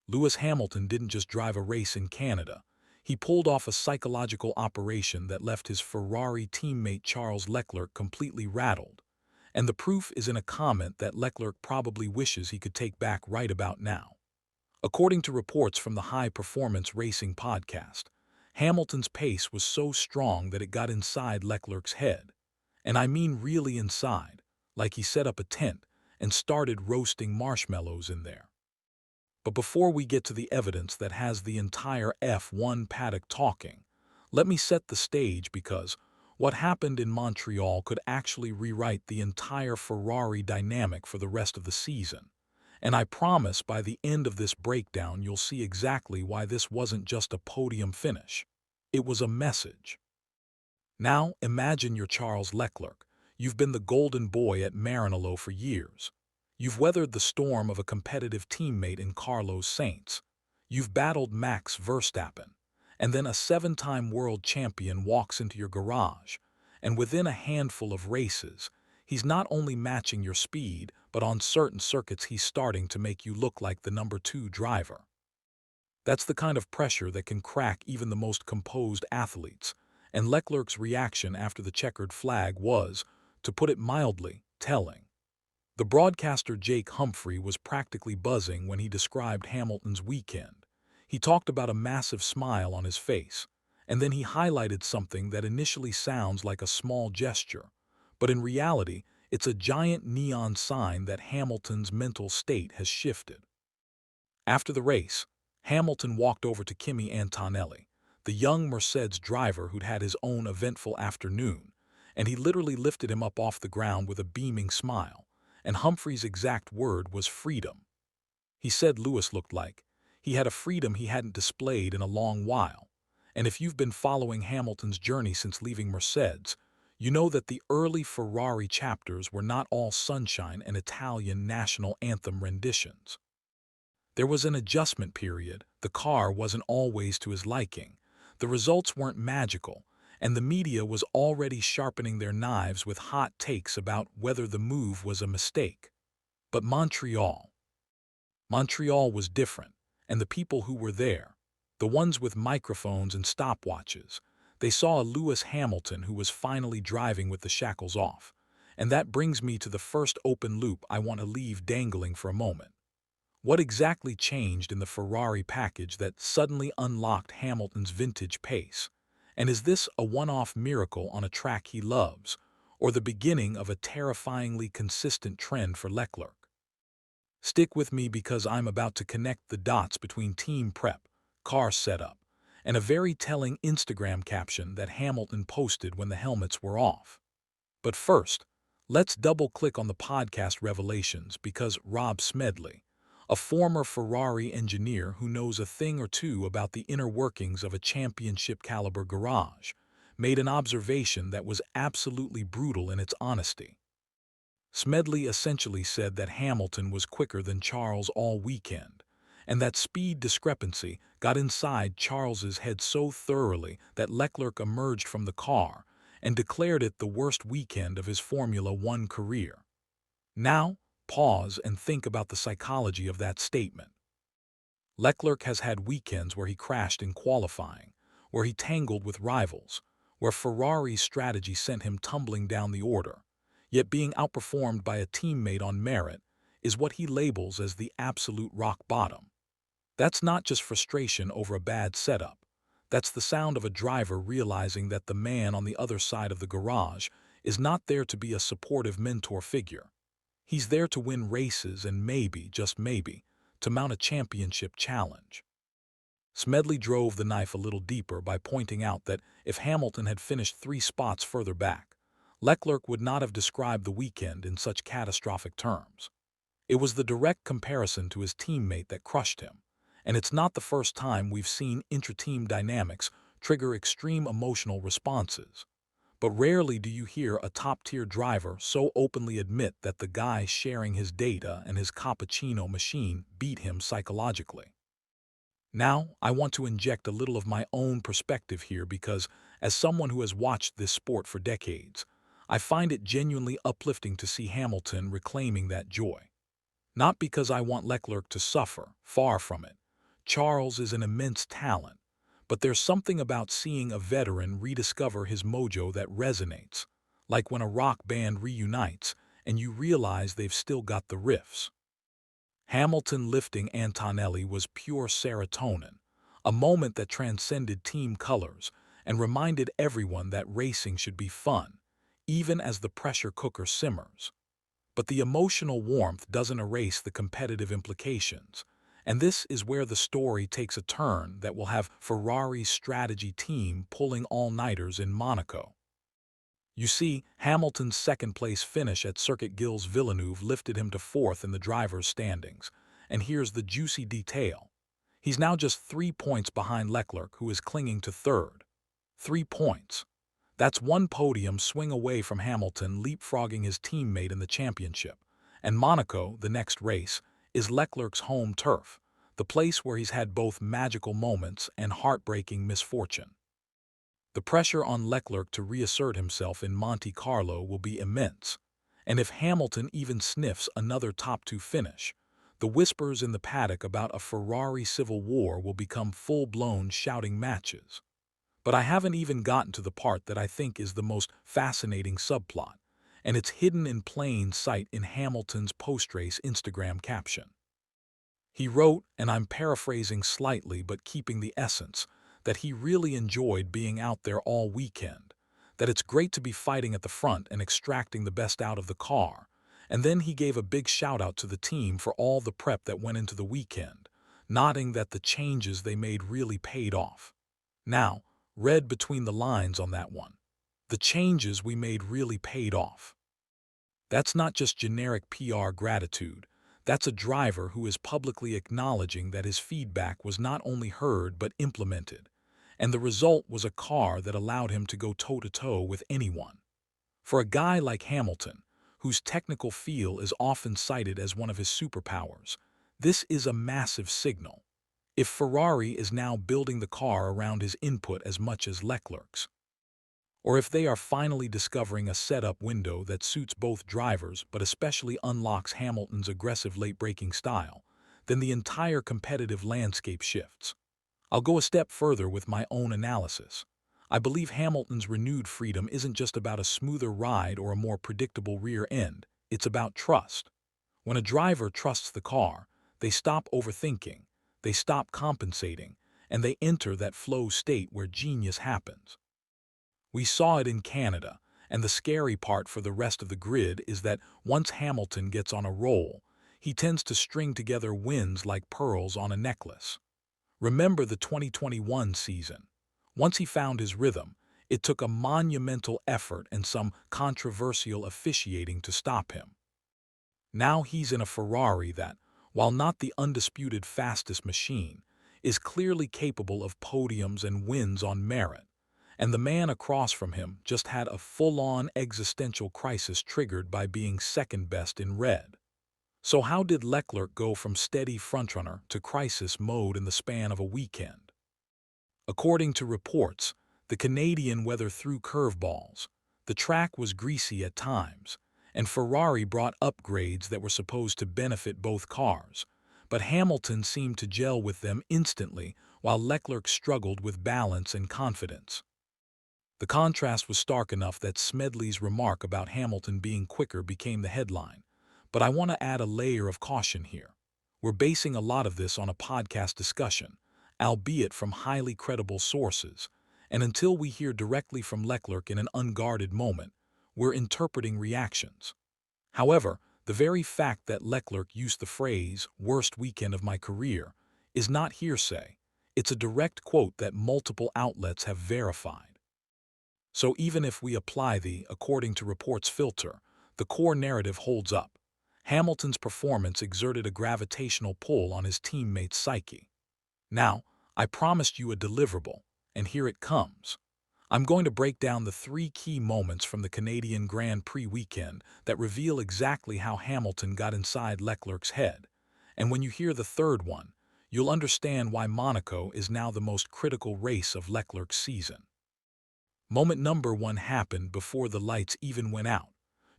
Lewis Hamilton didn't just drive a race in Canada. He pulled off a psychological operation that left his Ferrari teammate Charles Leclerc completely rattled. And the proof is in a comment that Leclerc probably wishes he could take back right about now. According to reports from the High Performance Racing podcast, Hamilton's pace was so strong that it got inside Leclerc's head. And I mean really inside, like he set up a tent and started roasting marshmallows in there. But before we get to the evidence that has the entire F1 paddock talking, let me set the stage because what happened in Montreal could actually rewrite the entire Ferrari dynamic for the rest of the season. And I promise by the end of this breakdown you'll see exactly why this wasn't just a podium finish. It was a message. Now imagine you're Charles Leclerc. You've been the golden boy at Maranello for years. You've weathered the storm of a competitive teammate in Carlos Sainz. You've battled Max Verstappen. And then a seven-time world champion walks into your garage. And within a handful of races, he's not only matching your speed, but on certain circuits he's starting to make you look like the number 2 driver. That's the kind of pressure that can crack even the most composed athletes. And Leclerc's reaction after the checkered flag was, to put it mildly, telling. The broadcaster Jake Humphrey was practically buzzing when he described Hamilton's weekend. He talked about a massive smile on his face, and then he highlighted something that initially sounds like a small gesture, but in reality, it's a giant neon sign that Hamilton's mental state has shifted. After the race, Hamilton walked over to Kimi Antonelli, the young Mercedes driver who'd had his own eventful afternoon, and he literally lifted him up off the ground with a beaming smile. And Humphrey's exact word was freedom. He said Lewis looked like he had a freedom he hadn't displayed in a long while. And if you've been following Hamilton's journey since leaving Mercedes, you know that the early Ferrari chapters were not all sunshine and Italian national anthem renditions. There was an adjustment period. The car wasn't always to his liking. The results weren't magical, and the media was already sharpening their knives with hot takes about whether the move was a mistake. But Montreal was different, and the people who were there, the ones with microphones and stopwatches, they saw a Lewis Hamilton who was finally driving with the shackles off. And that brings me to the first open loop I want to leave dangling for a moment. What exactly changed in the Ferrari package that suddenly unlocked Hamilton's vintage pace? And is this a one-off miracle on a track he loves, or the beginning of a terrifyingly consistent trend for Leclerc? Stick with me because I'm about to connect the dots between team prep, car setup, and a very telling Instagram caption that Hamilton posted when the helmets were off. But first, let's double-click on the podcast revelations because Rob Smedley, a former Ferrari engineer who knows a thing or two about the inner workings of a championship-caliber garage, made an observation that was absolutely brutal in its honesty. Smedley essentially said that Hamilton was quicker than Charles all weekend, and that speed discrepancy got inside Charles's head so thoroughly that Leclerc emerged from the car and declared it the worst weekend of his Formula One career. Now, pause and think about the psychology of that statement. Leclerc has had weekends where he crashed in qualifying, where he tangled with rivals, where Ferrari's strategy sent him tumbling down the order, yet being outperformed by a teammate on merit is what he labels as the absolute rock bottom. That's not just frustration over a bad setup. That's the sound of a driver realizing that the man on the other side of the garage is not there to be a supportive mentor figure. He's there to win races and maybe, just maybe, to mount a championship challenge. Smedley drove the knife a little deeper by pointing out that if Hamilton had finished 3 spots further back, Leclerc would not have described the weekend in such catastrophic terms. It was the direct comparison to his teammate that crushed him, and it's not the first time we've seen intra-team dynamics trigger extreme emotional responses. But rarely do you hear a top-tier driver so openly admit that the guy sharing his data and his cappuccino machine beat him psychologically. Now, I want to inject a little of my own perspective here because, as someone who has watched this sport for decades, I find it genuinely uplifting to see Hamilton reclaiming that joy. Not because I want Leclerc to suffer, far from it, Charles is an immense talent, but there's something about seeing a veteran rediscover his mojo that resonates, like when a rock band reunites and you realize they've still got the riffs. Hamilton lifting Antonelli was pure serotonin, a moment that transcended team colors and reminded everyone that racing should be fun, even as the pressure cooker simmers. But the emotional warmth doesn't erase the competitive implications, and this is where the story takes a turn that will have Ferrari's strategy team pulling all-nighters in Monaco. You see, Hamilton's second-place finish at Circuit Gilles Villeneuve lifted him to fourth in the drivers' standings, and here's the juicy detail. He's now just 3 points behind Leclerc, who is clinging to third. 3 points. That's one podium swing away from Hamilton leapfrogging his teammate in the championship. And Monaco, the next race, is Leclerc's home turf, the place where he's had both magical moments and heartbreaking misfortune. The pressure on Leclerc to reassert himself in Monte Carlo will be immense, and if Hamilton even sniffs another top-two finish, the whispers in the paddock about a Ferrari civil war will become full-blown shouting matches. But I haven't even gotten to the part that I think is the most fascinating subplot, and it's hidden in plain sight in Hamilton's post-race Instagram caption. He wrote, and I'm paraphrasing slightly but keeping the essence, that he really enjoyed being out there all weekend, that it's great to be fighting at the front and extracting the best out of the car, and then he gave a big shout-out to the team for all the prep that went into the weekend, nodding that the changes they made really paid off. Now, read between the lines on that one. The changes we made really paid off. That's not just generic PR gratitude. That's a driver who is publicly acknowledging that his feedback was not only heard but implemented, and the result was a car that allowed him to go toe-to-toe with anyone. For a guy like Hamilton, whose technical feel is often cited as one of his superpowers, this is a massive signal. If Ferrari is now building the car around his input as much as Leclerc's, or if they are finally discovering a setup window that suits both drivers but especially unlocks Hamilton's aggressive late-braking style, then the entire competitive landscape shifts. I'll go a step further with my own analysis. I believe Hamilton's renewed freedom isn't just about a smoother ride or a more predictable rear end, it's about trust. When a driver trusts the car, they stop overthinking, they stop compensating, and they enter that flow state where genius happens. We saw it in Canada, and the scary part for the rest of the grid is that once Hamilton gets on a roll, he tends to string together wins like pearls on a necklace. Remember the 2021 season. Once he found his rhythm, it took a monumental effort and some controversial officiating to stop him. Now he's in a Ferrari that, while not the undisputed fastest machine, is clearly capable of podiums and wins on merit. And the man across from him just had a full-on existential crisis triggered by being second best in red. So how did Leclerc go from steady frontrunner to crisis mode in the span of a weekend? According to reports, the Canadian weathered through curveballs. The track was greasy at times, and Ferrari brought upgrades that were supposed to benefit both cars, but Hamilton seemed to gel with them instantly while Leclerc struggled with balance and confidence. The contrast was stark enough that Smedley's remark about Hamilton being quicker became the headline. But I want to add a layer of caution here. We're basing a lot of this on a podcast discussion, albeit from highly credible sources, and until we hear directly from Leclerc in an unguarded moment, we're interpreting reactions. However, the very fact that Leclerc used the phrase, "worst weekend of my career," is not hearsay. It's a direct quote that multiple outlets have verified. So even if we apply the, according to reports filter, the core narrative holds up. Hamilton's performance exerted a gravitational pull on his teammates' psyche. Now, I promised you a deliverable, and here it comes. I'm going to break down the 3 key moments from the Canadian Grand Prix weekend that reveal exactly how Hamilton got inside Leclerc's head. And when you hear the third one, you'll understand why Monaco is now the most critical race of Leclerc's season. Moment number 1 happened before the lights even went out,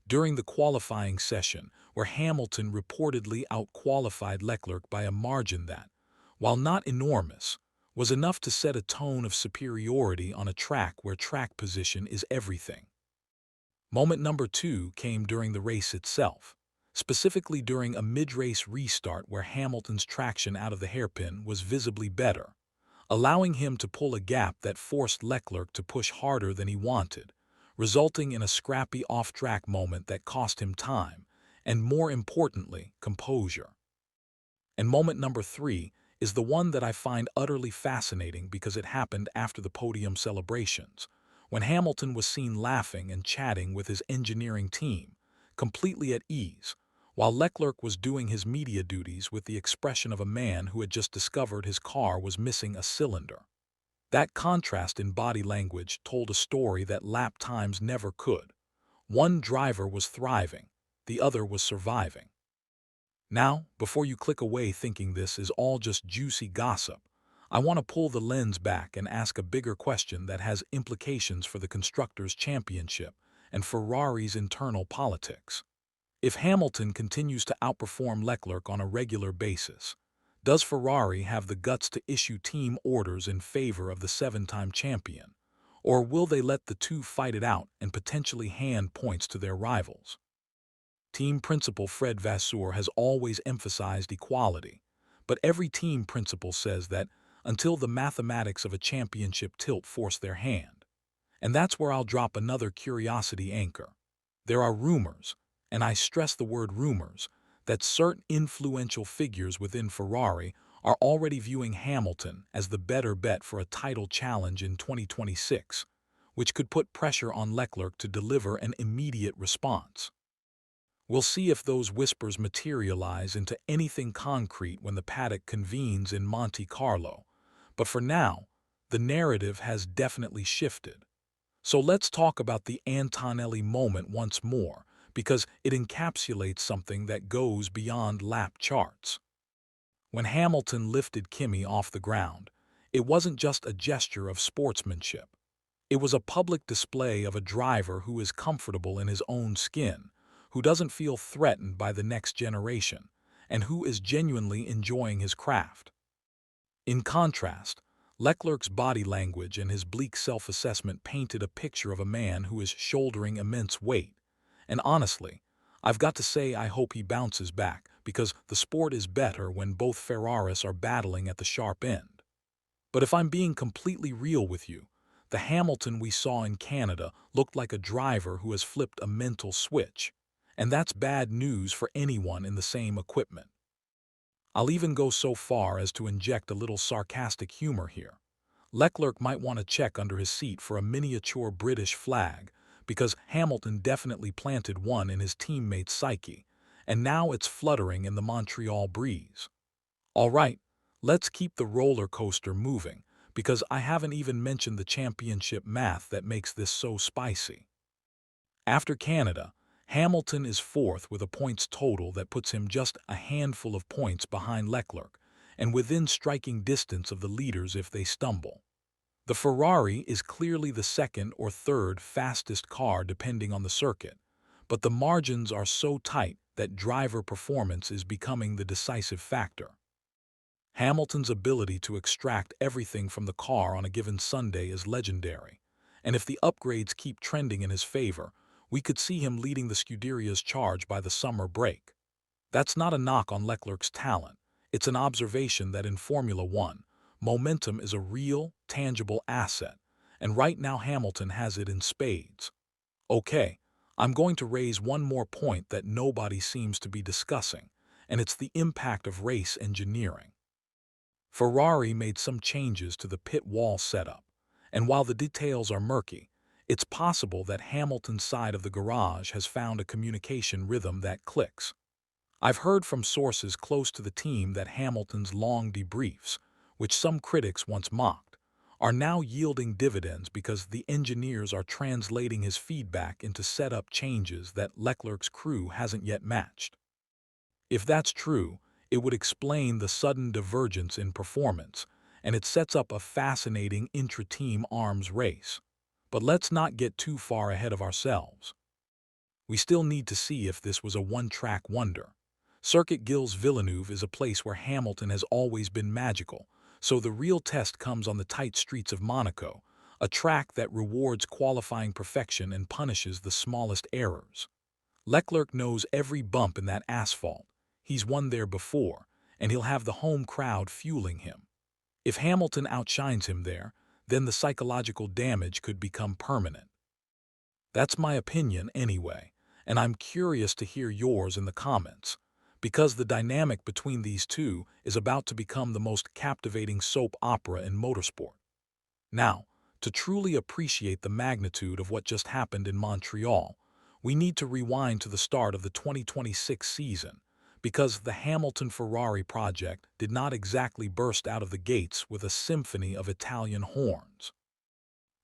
during the qualifying session where Hamilton reportedly outqualified Leclerc by a margin that, while not enormous, was enough to set a tone of superiority on a track where track position is everything. Moment number two came during the race itself, specifically during a mid-race restart where Hamilton's traction out of the hairpin was visibly better, allowing him to pull a gap that forced Leclerc to push harder than he wanted, resulting in a scrappy off-track moment that cost him time, and more importantly, composure. And moment number three is the one that I find utterly fascinating because it happened after the podium celebrations, when Hamilton was seen laughing and chatting with his engineering team, completely at ease, while Leclerc was doing his media duties with the expression of a man who had just discovered his car was missing a cylinder. That contrast in body language told a story that lap times never could. One driver was thriving, the other was surviving. Now, before you click away thinking this is all just juicy gossip, I want to pull the lens back and ask a bigger question that has implications for the Constructors' Championship and Ferrari's internal politics. If Hamilton continues to outperform Leclerc on a regular basis, does Ferrari have the guts to issue team orders in favor of the seven-time champion, or will they let the two fight it out and potentially hand points to their rivals? Team principal Fred Vasseur has always emphasized equality, but every team principal says that until the mathematics of a championship tilt force their hand. And that's where I'll drop another curiosity anchor. There are rumors, and I stress the word rumors, that certain influential figures within Ferrari are already viewing Hamilton as the better bet for a title challenge in 2026, which could put pressure on Leclerc to deliver an immediate response. We'll see if those whispers materialize into anything concrete when the paddock convenes in Monte Carlo, but for now, the narrative has definitely shifted. So let's talk about the Antonelli moment once more, because it encapsulates something that goes beyond lap charts. When Hamilton lifted Kimi off the ground, it wasn't just a gesture of sportsmanship. It was a public display of a driver who is comfortable in his own skin, who doesn't feel threatened by the next generation, and who is genuinely enjoying his craft. In contrast, Leclerc's body language and his bleak self-assessment painted a picture of a man who is shouldering immense weight. And honestly, I've got to say I hope he bounces back, because the sport is better when both Ferraris are battling at the sharp end. But if I'm being completely real with you, the Hamilton we saw in Canada looked like a driver who has flipped a mental switch, and that's bad news for anyone in the same equipment. I'll even go so far as to inject a little sarcastic humor here. Leclerc might want to check under his seat for a miniature British flag, because Hamilton definitely planted one in his teammate's psyche, and now it's fluttering in the Montreal breeze. All right, let's keep the roller coaster moving, because I haven't even mentioned the championship math that makes this so spicy. After Canada, Hamilton is fourth with a points total that puts him just a handful of points behind Leclerc, and within striking distance of the leaders if they stumble. The Ferrari is clearly the second or third fastest car depending on the circuit, but the margins are so tight that driver performance is becoming the decisive factor. Hamilton's ability to extract everything from the car on a given Sunday is legendary, and if the upgrades keep trending in his favor, we could see him leading the Scuderia's charge by the summer break. That's not a knock on Leclerc's talent, it's an observation that in Formula One, momentum is a real, tangible asset, and right now Hamilton has it in spades. Okay, I'm going to raise one more point that nobody seems to be discussing, and it's the impact of race engineering. Ferrari made some changes to the pit wall setup, and while the details are murky, it's possible that Hamilton's side of the garage has found a communication rhythm that clicks. I've heard from sources close to the team that Hamilton's long debriefs, which some critics once mocked, are now yielding dividends because the engineers are translating his feedback into setup changes that Leclerc's crew hasn't yet matched. If that's true, it would explain the sudden divergence in performance, and it sets up a fascinating intra-team arms race. But let's not get too far ahead of ourselves. We still need to see if this was a one-track wonder. Circuit Gilles Villeneuve is a place where Hamilton has always been magical, so the real test comes on the tight streets of Monaco, a track that rewards qualifying perfection and punishes the smallest errors. Leclerc knows every bump in that asphalt. He's won there before, and he'll have the home crowd fueling him. If Hamilton outshines him there, then the psychological damage could become permanent. That's my opinion anyway, and I'm curious to hear yours in the comments, because the dynamic between these two is about to become the most captivating soap opera in motorsport. Now, to truly appreciate the magnitude of what just happened in Montreal, we need to rewind to the start of the 2026 season, because the Hamilton-Ferrari project did not exactly burst out of the gates with a symphony of Italian horns.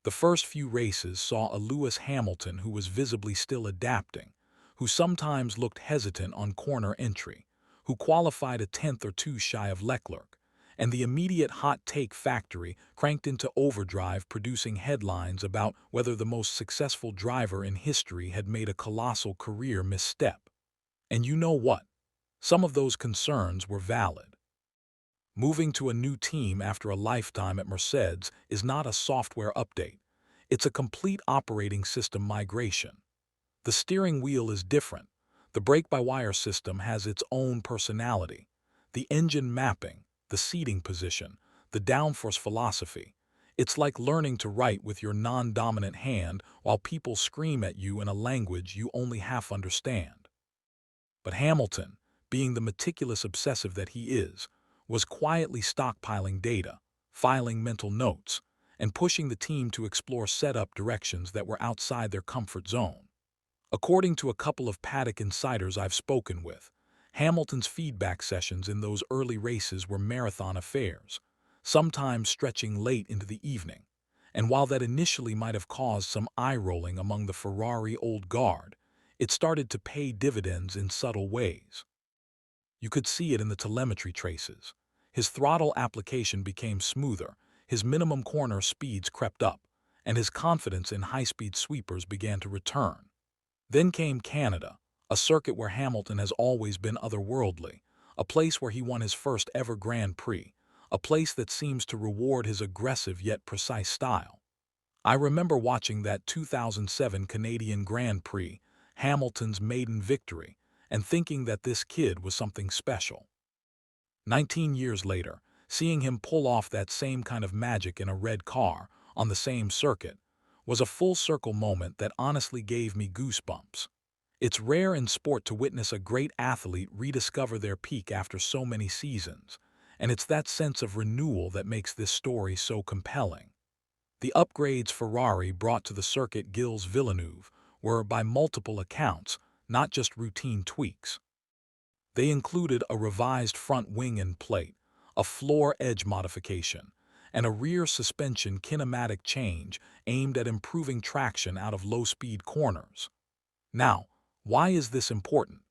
The first few races saw a Lewis Hamilton who was visibly still adapting, who sometimes looked hesitant on corner entry, who qualified a tenth or two shy of Leclerc, and the immediate hot take factory cranked into overdrive, producing headlines about whether the most successful driver in history had made a colossal career misstep. And you know what? Some of those concerns were valid. Moving to a new team after a lifetime at Mercedes is not a software update. It's a complete operating system migration. The steering wheel is different. The brake-by-wire system has its own personality. The engine mapping, the seating position, the downforce philosophy. It's like learning to write with your non-dominant hand while people scream at you in a language you only half understand. But Hamilton, being the meticulous obsessive that he is, was quietly stockpiling data, filing mental notes, and pushing the team to explore setup directions that were outside their comfort zone. According to a couple of paddock insiders I've spoken with, Hamilton's feedback sessions in those early races were marathon affairs, sometimes stretching late into the evening. And while that initially might have caused some eye-rolling among the Ferrari old guard, it started to pay dividends in subtle ways. You could see it in the telemetry traces. His throttle application became smoother, his minimum corner speeds crept up, and his confidence in high-speed sweepers began to return. Then came Canada, a circuit where Hamilton has always been otherworldly, a place where he won his first ever Grand Prix, a place that seems to reward his aggressive yet precise style. I remember watching that 2007 Canadian Grand Prix, Hamilton's maiden victory, and thinking that this kid was something special. 19 years later, seeing him pull off that same kind of magic in a red car, on the same circuit, was a full-circle moment that honestly gave me goosebumps. It's rare in sport to witness a great athlete rediscover their peak after so many seasons, and it's that sense of renewal that makes this story so compelling. The upgrades Ferrari brought to the circuit Gilles Villeneuve were, by multiple accounts, not just routine tweaks. They included a revised front wing and plate, a floor edge modification, and a rear suspension kinematic change aimed at improving traction out of low-speed corners. Now, why is this important?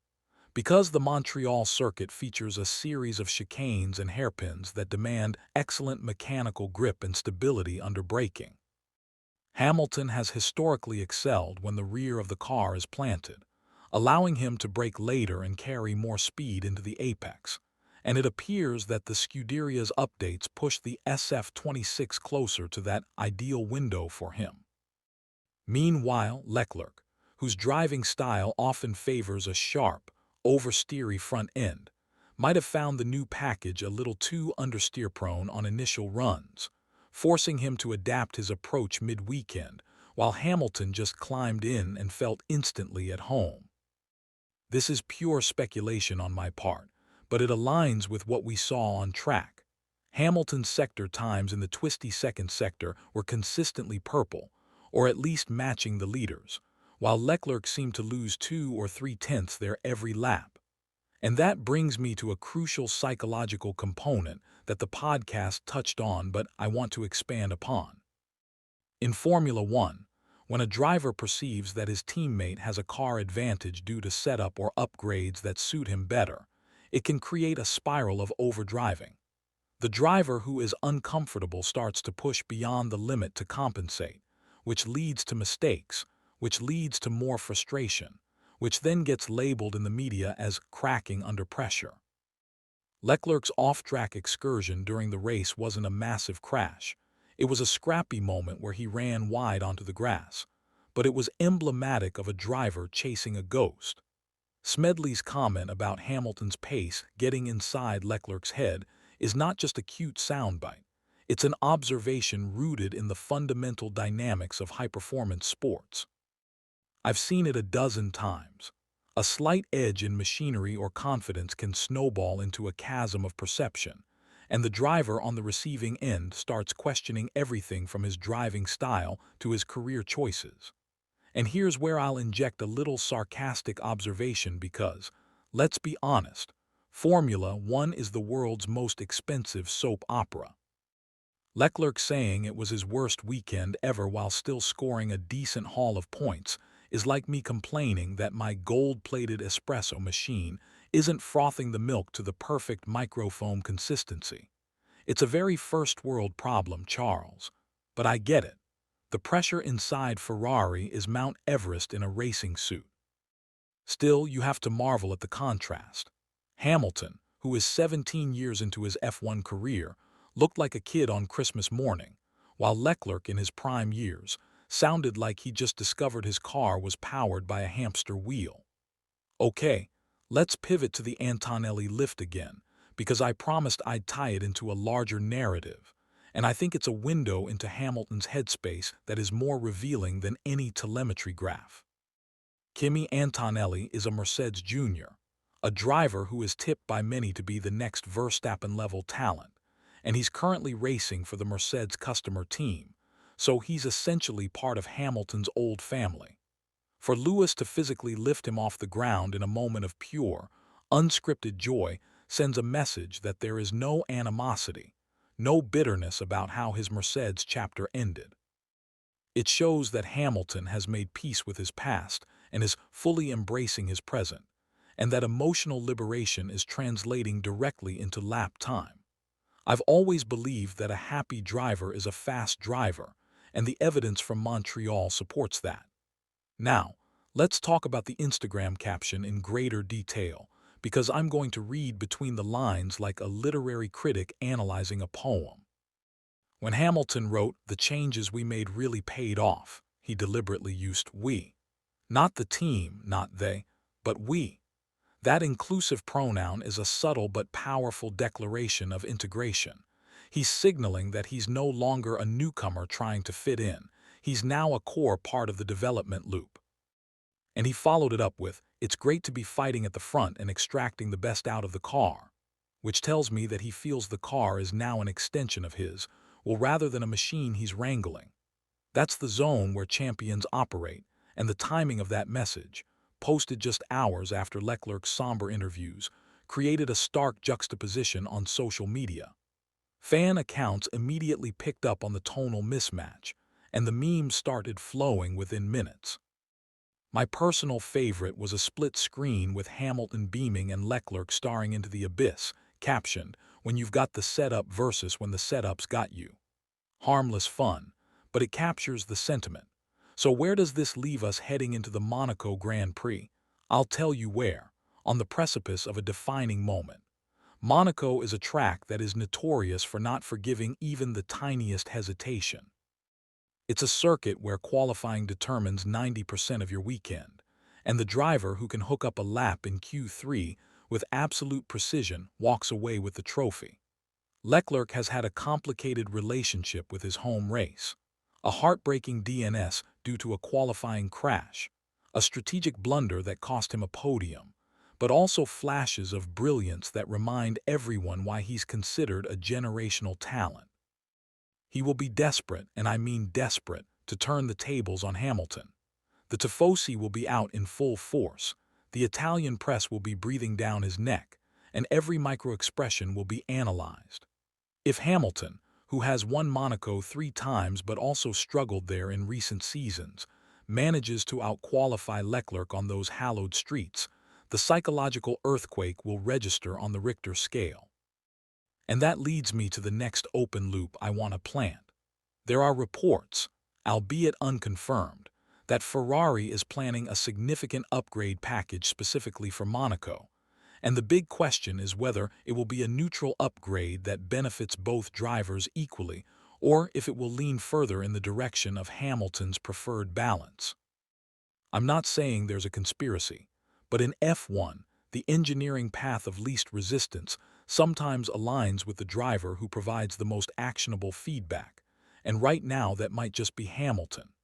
Because the Montreal circuit features a series of chicanes and hairpins that demand excellent mechanical grip and stability under braking. Hamilton has historically excelled when the rear of the car is planted, allowing him to brake later and carry more speed into the apex, and it appears that the Scuderia's updates push the SF26 closer to that ideal window for him. Meanwhile, Leclerc, whose driving style often favors a sharp, oversteery front end, might have found the new package a little too understeer-prone on initial runs, forcing him to adapt his approach mid-weekend, while Hamilton just climbed in and felt instantly at home. This is pure speculation on my part, but it aligns with what we saw on track. Hamilton's sector times in the twisty second sector were consistently purple, or at least matching the leaders, while Leclerc seemed to lose 2 or 3 tenths there every lap. And that brings me to a crucial psychological component that the podcast touched on but I want to expand upon. In Formula One, when a driver perceives that his teammate has a car advantage due to setup or upgrades that suit him better, it can create a spiral of overdriving. The driver who is uncomfortable starts to push beyond the limit to compensate, which leads to mistakes, which leads to more frustration, which then gets labeled in the media as cracking under pressure. Leclerc's off-track excursion during the race wasn't a massive crash. It was a scrappy moment where he ran wide onto the grass, but it was emblematic of a driver chasing a ghost. Smedley's comment about Hamilton's pace getting inside Leclerc's head is not just a cute soundbite. It's an observation rooted in the fundamental dynamics of high-performance sports. I've seen it a dozen times. A slight edge in machinery or confidence can snowball into a chasm of perception, and the driver on the receiving end starts questioning everything from his driving style to his career choices. And here's where I'll inject a little sarcastic observation because, let's be honest, Formula One is the world's most expensive soap opera. Leclerc saying it was his worst weekend ever while still scoring a decent haul of points is like me complaining that my gold-plated espresso machine isn't frothing the milk to the perfect microfoam consistency. It's a very first-world problem, Charles. But I get it. The pressure inside Ferrari is Mount Everest in a racing suit. Still, you have to marvel at the contrast. Hamilton, who is 17 years into his F1 career, looked like a kid on Christmas morning, while Leclerc in his prime years sounded like he just discovered his car was powered by a hamster wheel. Okay, let's pivot to the Antonelli lift again, because I promised I'd tie it into a larger narrative, and I think it's a window into Hamilton's headspace that is more revealing than any telemetry graph. Kimi Antonelli is a Mercedes Jr., a driver who is tipped by many to be the next Verstappen-level talent, and he's currently racing for the Mercedes customer team, so he's essentially part of Hamilton's old family. For Lewis to physically lift him off the ground in a moment of pure, unscripted joy sends a message that there is no animosity, no bitterness about how his Mercedes chapter ended. It shows that Hamilton has made peace with his past and is fully embracing his present, and that emotional liberation is translating directly into lap time. I've always believed that a happy driver is a fast driver, and the evidence from Montreal supports that. Now, let's talk about the Instagram caption in greater detail, because I'm going to read between the lines like a literary critic analyzing a poem. When Hamilton wrote, "The changes we made really paid off," he deliberately used "we." Not the team, not they, but we. That inclusive pronoun is a subtle but powerful declaration of integration. He's signaling that he's no longer a newcomer trying to fit in. He's now a core part of the development loop. And he followed it up with, "It's great to be fighting at the front and extracting the best out of the car," which tells me that he feels the car is now an extension of his, well, rather than a machine he's wrangling. That's the zone where champions operate, and the timing of that message, posted just hours after Leclerc's somber interviews, created a stark juxtaposition on social media. Fan accounts immediately picked up on the tonal mismatch, and the memes started flowing within minutes. My personal favorite was a split screen with Hamilton beaming and Leclerc staring into the abyss, captioned, "When you've got the setup versus when the setup's got you." Harmless fun, but it captures the sentiment. So where does this leave us heading into the Monaco Grand Prix? I'll tell you where, on the precipice of a defining moment. Monaco is a track that is notorious for not forgiving even the tiniest hesitation. It's a circuit where qualifying determines 90% of your weekend, and the driver who can hook up a lap in Q3 with absolute precision walks away with the trophy. Leclerc has had a complicated relationship with his home race. A heartbreaking DNS due to a qualifying crash, a strategic blunder that cost him a podium, but also flashes of brilliance that remind everyone why he's considered a generational talent. He will be desperate, and I mean desperate, to turn the tables on Hamilton. The Tifosi will be out in full force, the Italian press will be breathing down his neck, and every micro-expression will be analyzed. If Hamilton, who has won Monaco 3 times but also struggled there in recent seasons, manages to outqualify Leclerc on those hallowed streets, the psychological earthquake will register on the Richter scale. And that leads me to the next open loop I want to plant. There are reports, albeit unconfirmed, that Ferrari is planning a significant upgrade package specifically for Monaco, and the big question is whether it will be a neutral upgrade that benefits both drivers equally, or if it will lean further in the direction of Hamilton's preferred balance. I'm not saying there's a conspiracy, but in F1, the engineering path of least resistance sometimes aligns with the driver who provides the most actionable feedback, and right now that might just be Hamilton.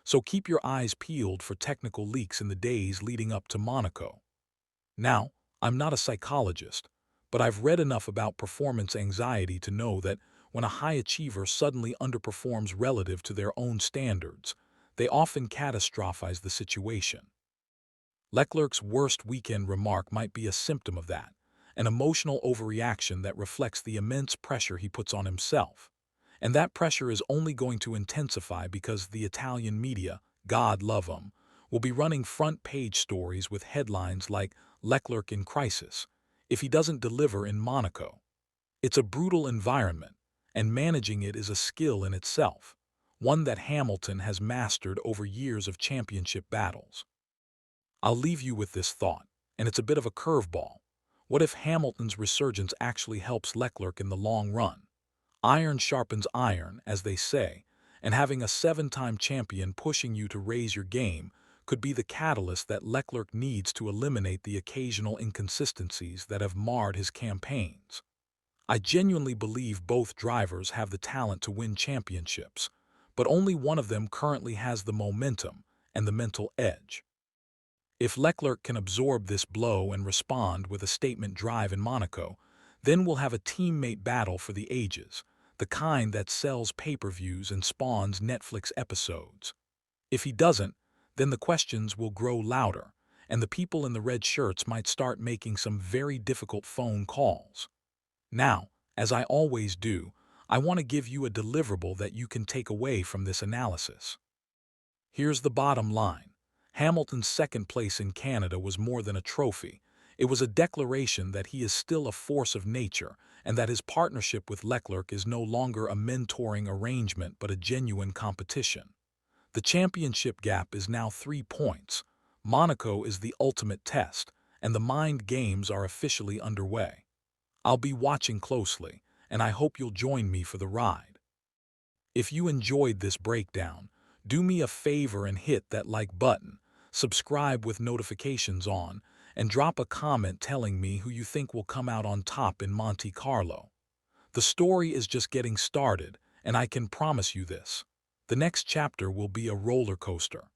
So keep your eyes peeled for technical leaks in the days leading up to Monaco. Now, I'm not a psychologist, but I've read enough about performance anxiety to know that when a high achiever suddenly underperforms relative to their own standards, they often catastrophize the situation. Leclerc's worst weekend remark might be a symptom of that, an emotional overreaction that reflects the immense pressure he puts on himself. And that pressure is only going to intensify because the Italian media, God love 'em, will be running front-page stories with headlines like Leclerc in crisis if he doesn't deliver in Monaco. It's a brutal environment, and managing it is a skill in itself, one that Hamilton has mastered over years of championship battles. I'll leave you with this thought, and it's a bit of a curveball. What if Hamilton's resurgence actually helps Leclerc in the long run? Iron sharpens iron, as they say, and having a seven-time champion pushing you to raise your game could be the catalyst that Leclerc needs to eliminate the occasional inconsistencies that have marred his campaigns. I genuinely believe both drivers have the talent to win championships, but only one of them currently has the momentum and the mental edge. If Leclerc can absorb this blow and respond with a statement drive in Monaco, then we'll have a teammate battle for the ages, the kind that sells pay-per-views and spawns Netflix episodes. If he doesn't, then the questions will grow louder, and the people in the red shirts might start making some very difficult phone calls. Now, as I always do, I want to give you a deliverable that you can take away from this analysis. Here's the bottom line. Hamilton's second place in Canada was more than a trophy. It was a declaration that he is still a force of nature and that his partnership with Leclerc is no longer a mentoring arrangement but a genuine competition. The championship gap is now 3 points. Monaco is the ultimate test, and the mind games are officially underway. I'll be watching closely, and I hope you'll join me for the ride. If you enjoyed this breakdown, do me a favor and hit that like button, subscribe with notifications on, and drop a comment telling me who you think will come out on top in Monte Carlo. The story is just getting started, and I can promise you this. The next chapter will be a roller coaster.